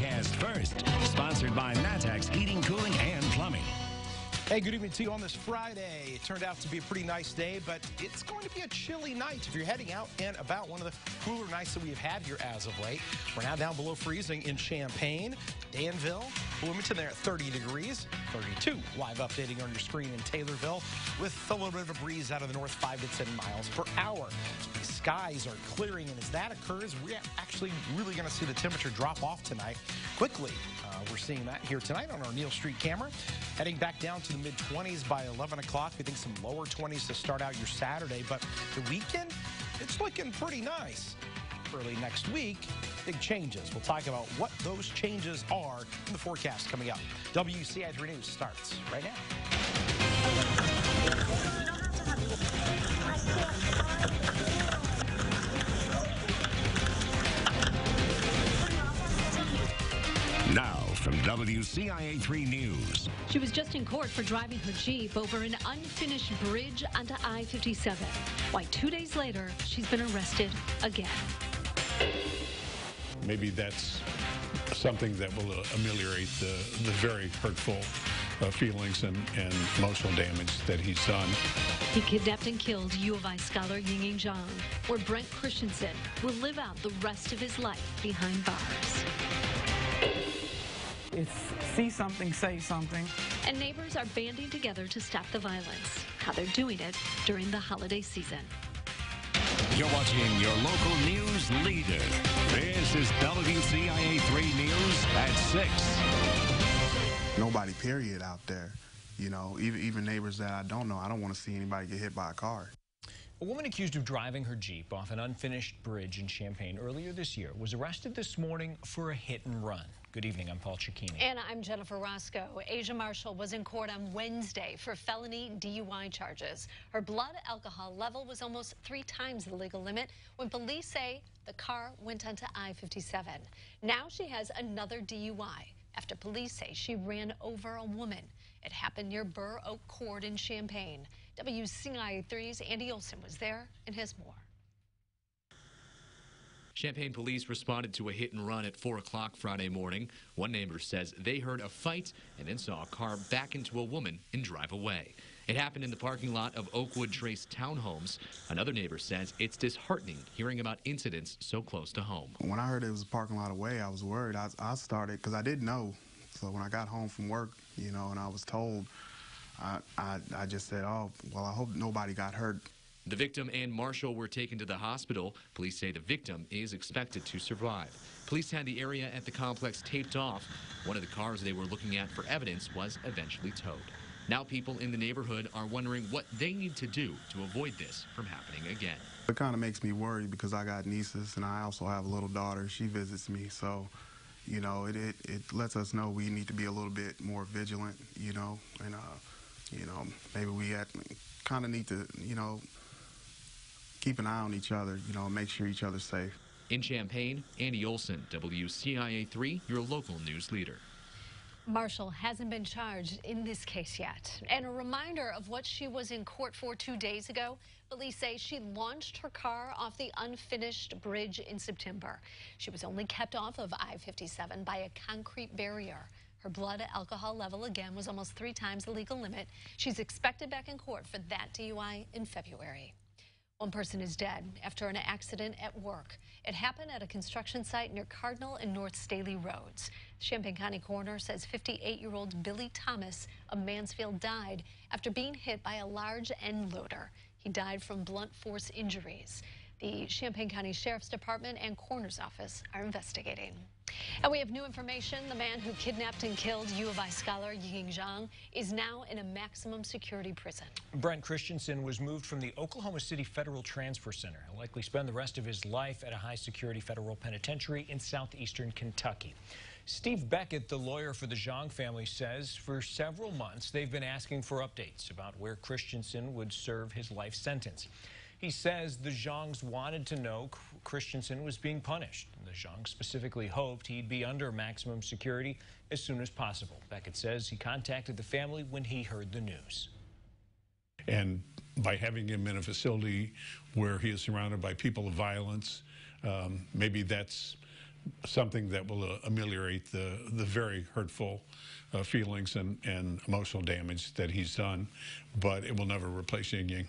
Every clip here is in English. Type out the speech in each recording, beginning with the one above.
Broadcast first. Sponsored by Matex Heating, Cooling, and Plumbing. Hey, good evening to you on this Friday. It turned out to be a pretty nice day, but it's going to be a chilly night if you're heading out and about. One of the cooler nights that we've had here as of late. We're now down below freezing in Champaign, Danville, Bloomington. They're at 30 degrees, 32 live updating on your screen in Taylorville with a little bit of a breeze out of the north, 5 to 10 miles per hour. The skies are clearing, and as that occurs, we're actually really going to see the temperature drop off tonight quickly. We're seeing that here tonight on our Neal Street camera. Heading back down to the mid-20s by 11 o'clock. We think some lower 20s to start out your Saturday, but the weekend, it's looking pretty nice. Early next week, big changes. We'll talk about what those changes are in the forecast coming up. WCIA 3 News starts right now. Now from WCIA 3 News. She was just in court for driving her Jeep over an unfinished bridge onto I-57. Why 2 days later, she's been arrested again. Maybe that's something that will ameliorate the very hurtful feelings and emotional damage that he's done. He kidnapped and killed U of I scholar Ying Zhang, where Brent Christensen will live out the rest of his life behind bars. It's see something, say something. And neighbors are banding together to stop the violence. How they're doing it during the holiday season. You're watching your local news leader. This is WCIA 3 News at 6. Nobody, period, out there. You know, even neighbors that I don't know, I don't want to see anybody get hit by a car. A woman accused of driving her Jeep off an unfinished bridge in Champaign earlier this year was arrested this morning for a hit and run. Good evening, I'm Paul Cicchini. And I'm Jennifer Roscoe. Asia Marshall was in court on Wednesday for felony DUI charges. Her blood alcohol level was almost 3 times the legal limit when police say the car went onto I-57. Now she has another DUI after police say she ran over a woman. It happened near Burr Oak Court in Champaign. WCIA 3's Andy Olson was there and has more. Champaign police responded to a hit and run at 4 o'clock Friday morning. One neighbor says they heard a fight and then saw a car back into a woman and drive away. It happened in the parking lot of Oakwood Trace Townhomes. Another neighbor says it's disheartening hearing about incidents so close to home. When I heard it was a parking lot away, I was worried. I started, because I didn't know. So when I got home from work, you know, and I was told, I just said, oh, well, I hope nobody got hurt. The victim and Marshall were taken to the hospital. Police say the victim is expected to survive. Police had the area at the complex taped off. One of the cars they were looking at for evidence was eventually towed. Now people in the neighborhood are wondering what they need to do to avoid this from happening again. It kind of makes me worried because I got nieces and I also have a little daughter. She visits me, so you know, it lets us know we need to be a little bit more vigilant, you know, and you know, maybe we kind of need to, you know, keep an eye on each other, you know, make sure each other's safe. In Champaign, Andy Olson, WCIA 3, your local news leader. Marshall hasn't been charged in this case yet. And a reminder of what she was in court for 2 days ago. Police say she launched her car off the unfinished bridge in September. She was only kept off of I-57 by a concrete barrier. Her blood alcohol level, again, was almost 3 times the legal limit. She's expected back in court for that DUI in February. One person is dead after an accident at work. It happened at a construction site near Cardinal and North Staley Roads. Champaign County coroner says 58-year-old Billy Thomas of Mansfield died after being hit by a large end loader. He died from blunt force injuries. The Champaign County Sheriff's Department and Coroner's Office are investigating. And we have new information. The man who kidnapped and killed U of I scholar Ying Zhang is now in a maximum security prison. Brent Christensen was moved from the Oklahoma City Federal Transfer Center. He'll likely spend the rest of his life at a high-security federal penitentiary in southeastern Kentucky. Steve Beckett, the lawyer for the Zhang family, says for several months they've been asking for updates about where Christensen would serve his life sentence. He says the Zhangs wanted to know Christensen was being punished. The Zhangs specifically hoped he'd be under maximum security as soon as possible. Beckett says he contacted the family when he heard the news. And by having him in a facility where he is surrounded by people of violence, maybe that's something that will ameliorate the very hurtful feelings and emotional damage that he's done, but it will never replace yin yang.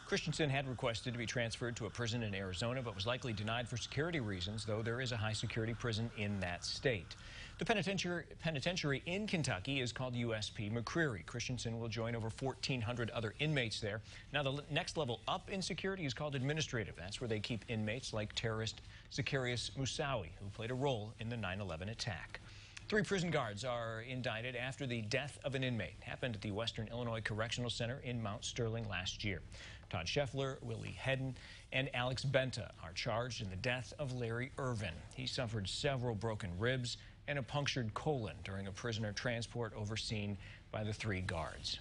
Christensen had requested to be transferred to a prison in Arizona, but was likely denied for security reasons, though there is a high-security prison in that state. The penitentiary in Kentucky is called USP McCreary. Christensen will join over 1,400 other inmates there. Now, the next level up in security is called administrative. That's where they keep inmates like terrorist Zacarias Moussaoui, who played a role in the 9/11 attack. 3 prison guards are indicted after the death of an inmate. Happened at the Western Illinois Correctional Center in Mount Sterling last year. Todd Scheffler, Willie Hedden, and Alex Benta are charged in the death of Larry Irvin. He suffered several broken ribs and a punctured colon during a prisoner transport overseen by the 3 guards.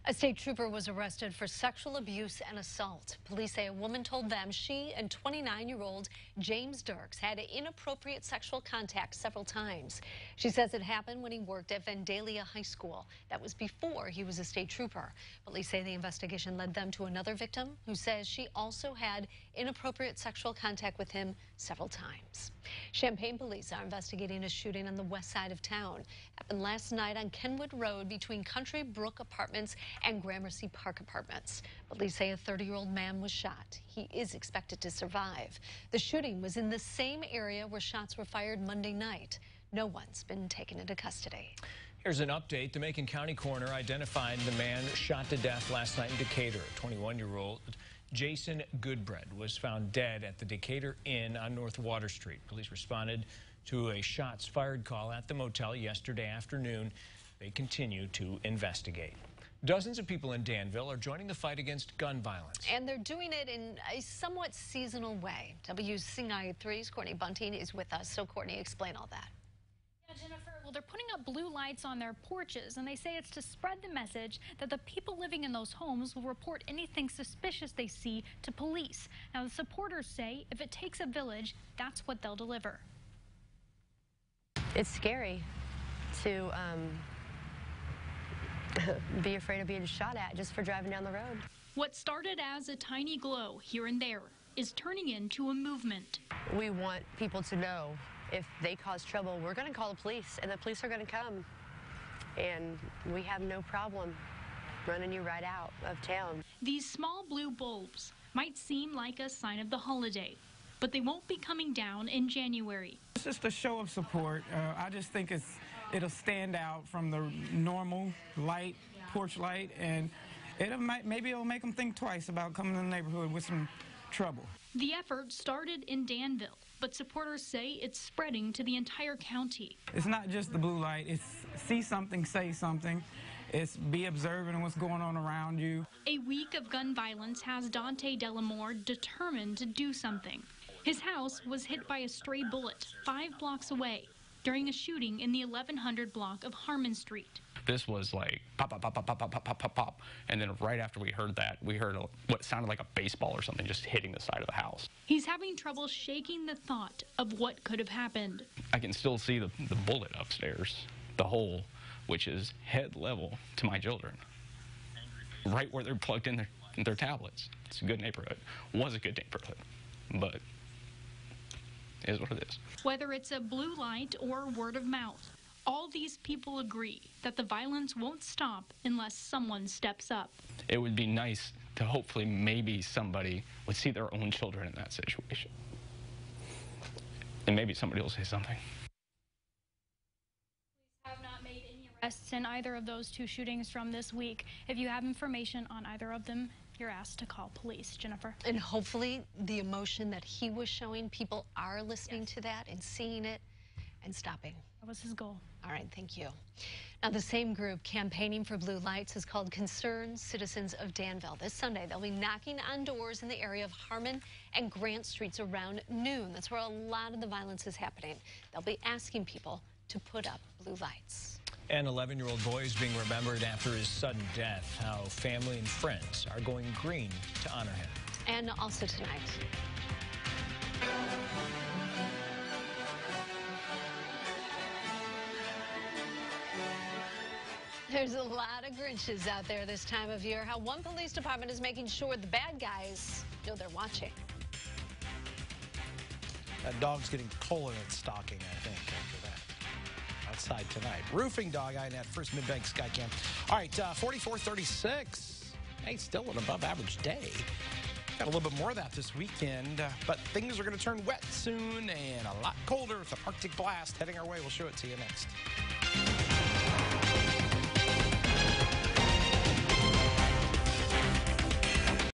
A state trooper was arrested for sexual abuse and assault. Police say a woman told them she and 29-year-old James Dirks had inappropriate sexual contact several times. She says it happened when he worked at Vandalia High School. That was before he was a state trooper. Police say the investigation led them to another victim who says she also had inappropriate sexual contact with him several times. Champaign police are investigating a shooting on the west side of town. Happened last night on Kenwood Road between Country Brook Apartments and Gramercy Park Apartments. Police say a 30-year-old man was shot. He is expected to survive. The shooting was in the same area where shots were fired Monday night. No one's been taken into custody. Here's an update. The Macon County coroner identified the man shot to death last night in Decatur. 21-year-old Jason Goodbread was found dead at the Decatur Inn on North Water Street. Police responded to a shots fired call at the motel yesterday afternoon. They continue to investigate. Dozens of people in Danville are joining the fight against gun violence. And they're doing it in a somewhat seasonal way. WCIA 3's Courtney Bunting is with us. So, Courtney, explain all that. Yeah, Jennifer, well, they're putting up blue lights on their porches, and they say it's to spread the message that the people living in those homes will report anything suspicious they see to police. Now, the supporters say if it takes a village, that's what they'll deliver. It's scary to be afraid of being shot at just for driving down the road. What started as a tiny glow here and there is turning into a movement. We want people to know if they cause trouble, we're going to call the police, and the police are going to come. And we have no problem running you right out of town. These small blue bulbs might seem like a sign of the holiday, but they won't be coming down in January. It's just a show of support. I just think it'll stand out from the normal light, porch light, and maybe it'll make them think twice about coming to the neighborhood with some trouble. The effort started in Danville, but supporters say it's spreading to the entire county. It's not just the blue light. It's see something, say something. It's be observant of what's going on around you. A week of gun violence has Dante Delamore determined to do something. His house was hit by a stray bullet 5 blocks away during a shooting in the 1100 block of Harmon Street. This was like pop, pop, pop, pop, pop, pop, pop, pop, pop. And then right after we heard that, we heard what sounded like a baseball or something just hitting the side of the house. He's having trouble shaking the thought of what could have happened. I can still see the bullet upstairs, the hole, which is head level to my children. Right where they're plugged in their tablets. It's a good neighborhood. Was a good neighborhood, but it is what it is. Whether it's a blue light or word of mouth, all these people agree that the violence won't stop unless someone steps up. It would be nice to hopefully maybe somebody would see their own children in that situation. And maybe somebody will say something. Police have not made any arrests in either of those 2 shootings from this week. If you have information on either of them, you're asked to call police. Jennifer. And hopefully the emotion that he was showing, people are listening to that and seeing it and stopping. That was his goal. All right, thank you. Now, the same group campaigning for blue lights is called Concerned Citizens of Danville. This Sunday, they'll be knocking on doors in the area of Harmon and Grant Streets around noon. That's where a lot of the violence is happening. They'll be asking people to put up blue lights. An 11-year-old boy is being remembered after his sudden death. How family and friends are going green to honor him. And also tonight. There's a lot of Grinches out there this time of year. How one police department is making sure the bad guys know they're watching. That dog's getting coal in its stocking, I think, after that. Outside tonight. Roofing dog eye net first mid-bank Skycam. All right, 44-36. Hey, still an above-average day. Got a little bit more of that this weekend, but things are going to turn wet soon and a lot colder with an Arctic blast heading our way. We'll show it to you next.